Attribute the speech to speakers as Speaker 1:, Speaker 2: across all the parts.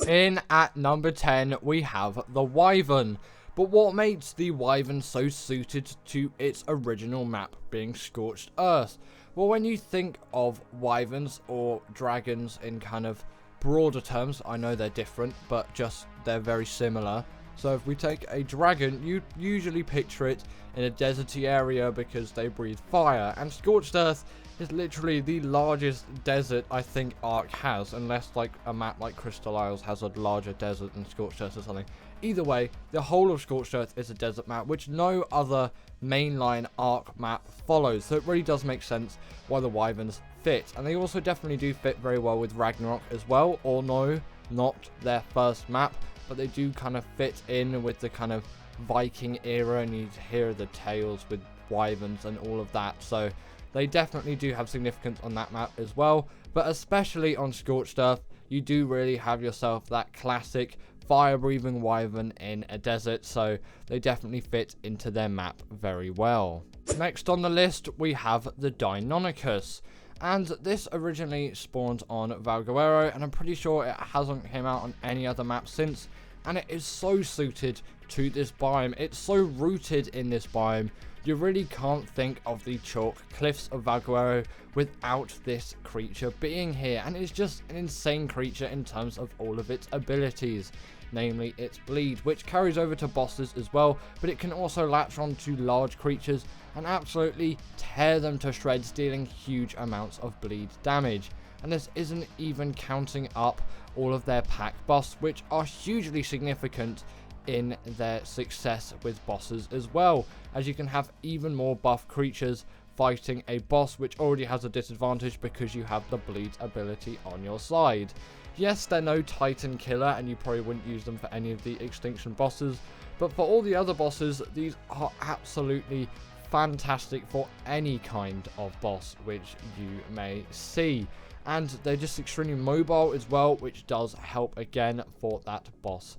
Speaker 1: In at number 10, we have the Wyvern. But what makes the Wyvern so suited to its original map being Scorched Earth? Well, when you think of Wyverns or dragons in kind of broader terms, I know they're different, but just they're very similar. So if we take a dragon, you usually picture it in a deserty area because they breathe fire. And Scorched Earth is literally the largest desert I think Ark has, unless like a map like Crystal Isles has a larger desert than Scorched Earth or something. Either way, the whole of Scorched Earth is a desert map, which no other mainline Ark map follows. So it really does make sense why the Wyverns fit. And they also definitely do fit very well with Ragnarok as well. Or no, not their first map, but they do kind of fit in with the kind of Viking era, and you hear the tales with Wyverns and all of that. So they definitely do have significance on that map as well. But especially on Scorched Earth, you do really have yourself that classic fire-breathing Wyvern in a desert, so they definitely fit into their map very well. Next on the list, we have the Deinonychus, and this originally spawned on Valguero, and I'm pretty sure it hasn't came out on any other map since, and it is so suited to this biome. It's so rooted in this biome. You really can't think of the chalk cliffs of Valguero without this creature being here, and it's just an insane creature in terms of all of its abilities. Namely its bleed, which carries over to bosses as well, but it can also latch on to large creatures and absolutely tear them to shreds, dealing huge amounts of bleed damage. And this isn't even counting up all of their pack buffs, which are hugely significant in their success with bosses as well, as you can have even more buff creatures fighting a boss which already has a disadvantage because you have the bleed ability on your side. Yes, they're no Titan killer, and you probably wouldn't use them for any of the Extinction bosses, but for all the other bosses, these are absolutely fantastic for any kind of boss which you may see. And they're just extremely mobile as well, which does help again for that boss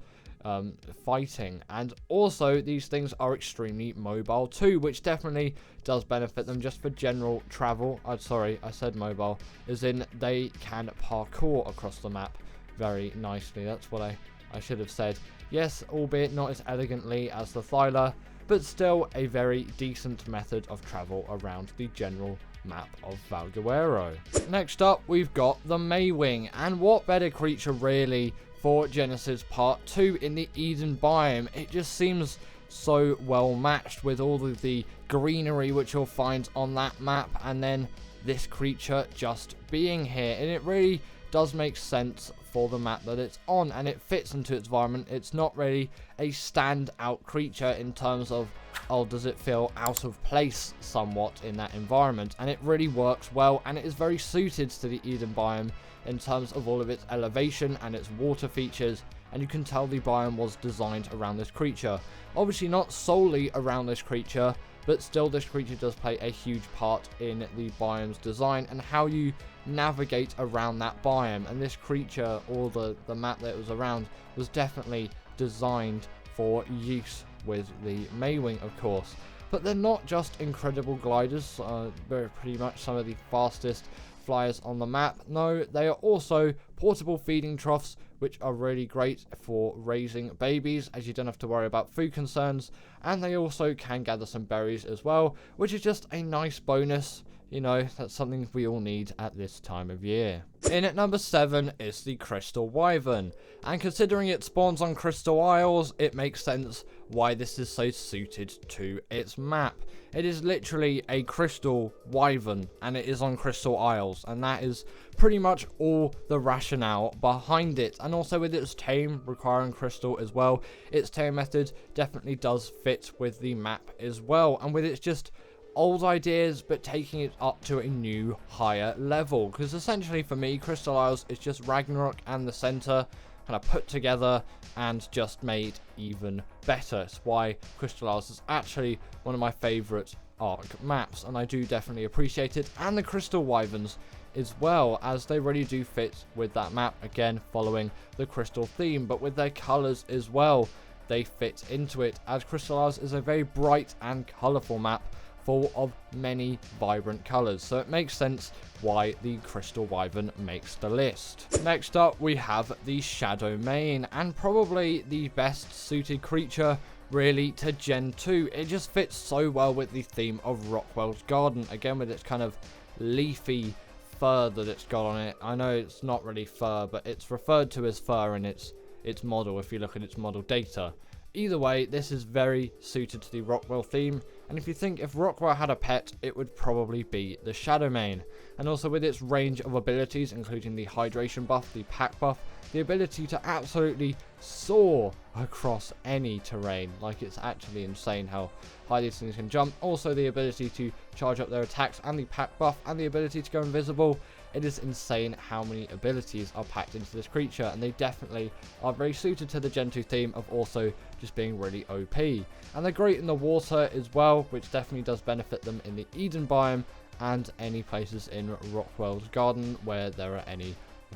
Speaker 1: fighting. And also these things are extremely mobile too, which definitely does benefit them just for general travel. Sorry, I said mobile, as in they can parkour across the map very nicely. That's what I should have said. Yes, albeit not as elegantly as the Thyla, but still a very decent method of travel around the general map of Valguero. Next up, we've got the Mwing, and what better creature really for Genesis Part 2 in the Eden biome. It just seems so well matched with all of the greenery which you'll find on that map, and then this creature just being here, and it really does make sense for the map that it's on, and it fits into its environment. It's not really a standout creature in terms of, oh, does it feel out of place somewhat in that environment, and it really works well, and it is very suited to the Eden biome in terms of all of its elevation and its water features, and you can tell the biome was designed around this creature. Obviously not solely around this creature, but still this creature does play a huge part in the biome's design and how you navigate around that biome. And this creature, or the map that it was around, was definitely designed for use with the Mwing, of course. But they're not just incredible gliders, they're pretty much some of the fastest flyers on the map. No, they are also portable feeding troughs, which are really great for raising babies, as you don't have to worry about food concerns, and they also can gather some berries as well, which is just a nice bonus. You know, that's something we all need at this time of year. In at number 7 is the Crystal Wyvern, and considering it spawns on Crystal Isles, it makes sense why this is so suited to its map. It is literally a Crystal Wyvern, and it is on Crystal Isles, and that is pretty much all the rationale behind it. And also with its tame requiring crystal as well, its tame method definitely does fit with the map as well, and with its just old ideas but taking it up to a new higher level, because essentially for me Crystal Isles is just Ragnarok and the center kind of put together and just made even better. It's why Crystal Isles is actually one of my favorite Ark maps, and I do definitely appreciate it, and the Crystal Wyverns as well, as they really do fit with that map, again following the crystal theme, but with their colors as well, they fit into it, as Crystal Isles is a very bright and colorful map, full of many vibrant colours, so it makes sense why the Crystal Wyvern makes the list. Next up, we have the Shadow Mane, and probably the best suited creature really to Gen 2. It just fits so well with the theme of Rockwell's Garden, again with its kind of leafy fur that it's got on it. I know it's not really fur, but it's referred to as fur in its model if you look at its model data. Either way, this is very suited to the Rockwell theme, and if you think if Rockwell had a pet, it would probably be the Shadow Mane. And also with its range of abilities, including the hydration buff, the pack buff, the ability to absolutely soar across any terrain. Like, it's actually insane how high these things can jump. Also the ability to charge up their attacks and the pack buff and the ability to go invisible. It is insane how many abilities are packed into this creature, and they definitely are very suited to the Gen 2 theme of also just being really OP. And they're great in the water as well, which definitely does benefit them in the Eden biome and any places in Rockwell's Garden where there are any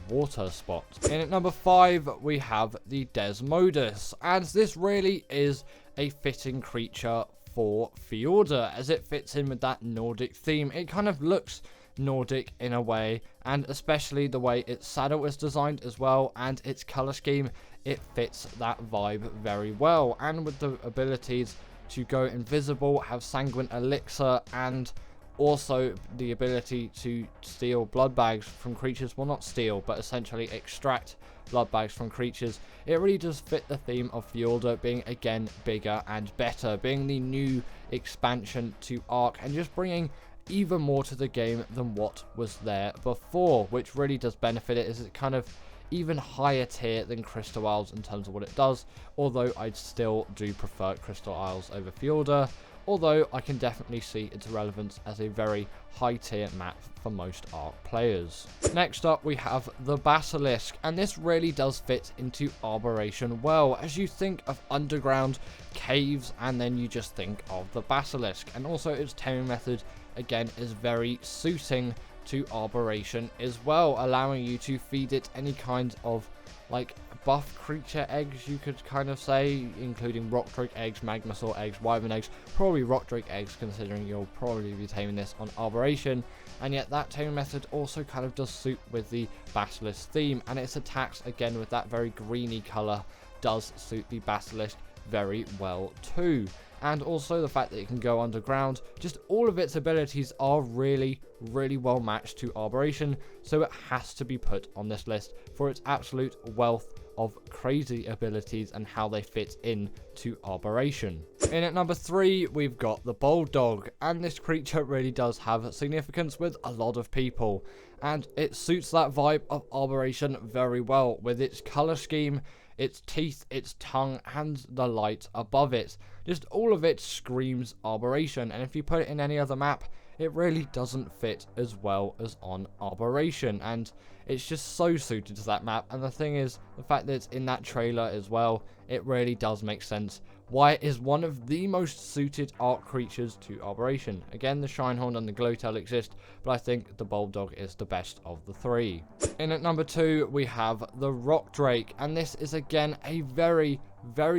Speaker 1: water spots. In at number 5, we have the Desmodus, and this really is a fitting creature for Fjordur, as it fits in with that Nordic theme. It kind of looks Nordic in a way, and especially the way its saddle is designed as well, and its color scheme, it fits that vibe very well. And with the abilities to go invisible, have sanguine elixir, and also the ability to steal blood bags from creatures, well, not steal, but essentially extract blood bags from creatures, it really does fit the theme of Fjordur being again bigger and better, being the new expansion to Ark, and just bringing even more to the game than what was there before, which really does benefit it, as it's kind of even higher tier than Crystal Isles in terms of what it does, although I still do prefer Crystal Isles over Fjordur, although I can definitely see its relevance as a very high tier map for most Ark players. Next up, we have the Basilisk, and this really does fit into Arboration well, as you think of underground caves and then you just think of the Basilisk, and also its taming method again is very suiting to Arboration as well, allowing you to feed it any kind of like buff creature eggs, you could kind of say, including rock drake eggs, magmasaur eggs, wyvern eggs, probably rock drake eggs considering you'll probably be taming this on Arboration. And yet that taming method also kind of does suit with the Basilisk theme, and its attacks again with that very greeny color does suit the Basilisk very well too. And also the fact that it can go underground, just all of its abilities are really well matched to Arboration, so it has to be put on this list for its absolute wealth of crazy abilities and how they fit in to Arboration. In at number 3, we've got the Bulldog, and this creature really does have significance with a lot of people, and it suits that vibe of Arboration very well with its color scheme, its teeth, its tongue, and the light above it. Just all of it screams Arboration, and if you put it in any other map, it really doesn't fit as well as on Arboration, and it's just so suited to that map. And the thing is, the fact that it's in that trailer as well, it really does make sense why it is one of the most suited Ark creatures to Arboration. Again, the Shinehorn and the Glowtail exist, but I think the Bulldog is the best of the three. In at number 2, we have the Rock Drake, and this is again a very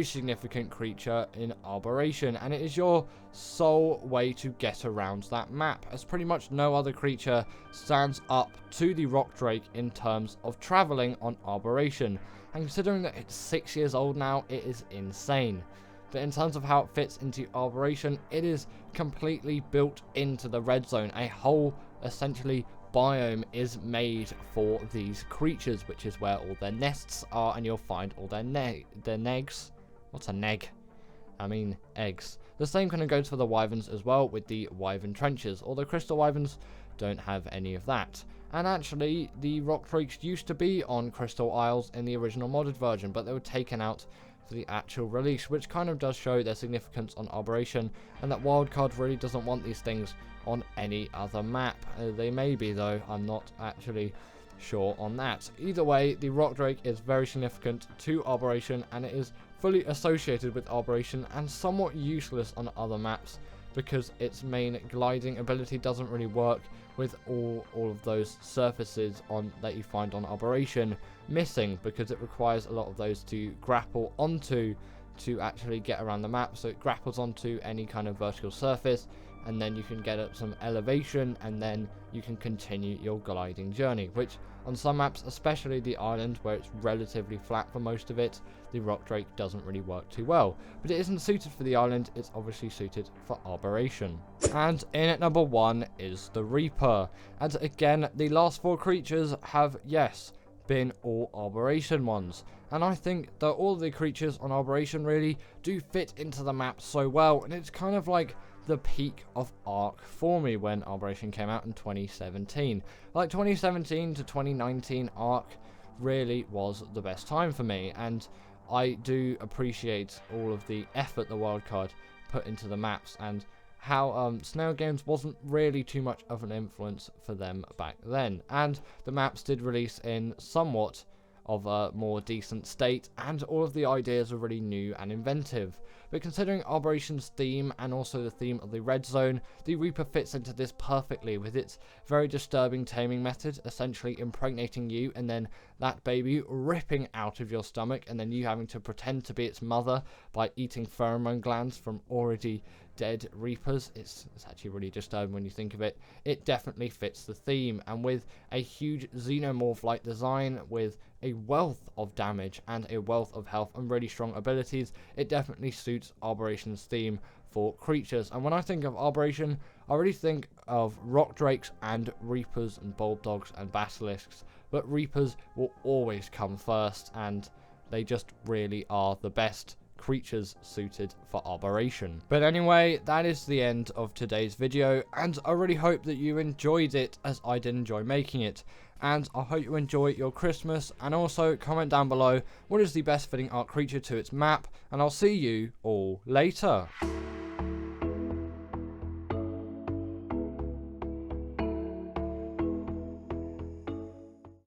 Speaker 1: significant creature in Arboration, and it is your sole way to get around that map, as pretty much no other creature stands up to the Rock Drake in terms of traveling on Arboration. And considering that it's 6 years old now, it is insane. But in terms of how it fits into Arboration, it is completely built into the red zone. A whole, essentially, biome is made for these creatures, which is where all their nests are, and you'll find all their negs. What's a neg? I mean, eggs. The same kind of goes for the wyverns as well, with the wyvern trenches, although crystal wyverns don't have any of that. And actually, the rock drakes used to be on Crystal Isles in the original modded version, but they were taken out for the actual release, which kind of does show their significance on Arboration, and that Wildcard really doesn't want these things on any other map. They may be, though, I'm not actually sure on that. Either way, the Rock Drake is very significant to Arboration, and it is fully associated with Arboration and somewhat useless on other maps, because its main gliding ability doesn't really work with all of those surfaces that you find on Arboration missing, because it requires a lot of those to grapple onto to actually get around the map. So it grapples onto any kind of vertical surface, and then you can get up some elevation, and then you can continue your gliding journey, which on some maps, especially the island where it's relatively flat for most of it, the rock drake doesn't really work too well. But it isn't suited for the island, it's obviously suited for arboration. And in at number 1 is the Reaper. And again, the last 4 creatures have, yes, been all arboration ones, and I think that all of the creatures on arboration really do fit into the map so well, and it's kind of like the peak of Ark for me when arboration came out in 2017. Like 2017 to 2019, Ark really was the best time for me, and I do appreciate all of the effort the wildcard put into the maps, and how Snail Games wasn't really too much of an influence for them back then. And the maps did release in somewhat of a more decent state, and all of the ideas are really new and inventive. But considering Arboration's theme and also the theme of the red zone, the Reaper fits into this perfectly with its very disturbing taming method, essentially impregnating you and then that baby ripping out of your stomach, and then you having to pretend to be its mother by eating pheromone glands from already dead Reapers. It's actually really disturbing when you think of it. It definitely fits the theme, and with a huge xenomorph-like design with a wealth of damage and a wealth of health and really strong abilities, it definitely suits Arboration's theme for creatures. And when I think of Arboration, I really think of rock drakes and Reapers and bulldogs and basilisks, but Reapers will always come first, and they just really are the best creatures suited for arboration. But anyway, that is the end of today's video, and I really hope that you enjoyed it as I did enjoy making it. And I hope you enjoy your Christmas, and also comment down below what is the best fitting Ark creature to its map, and I'll see you all later.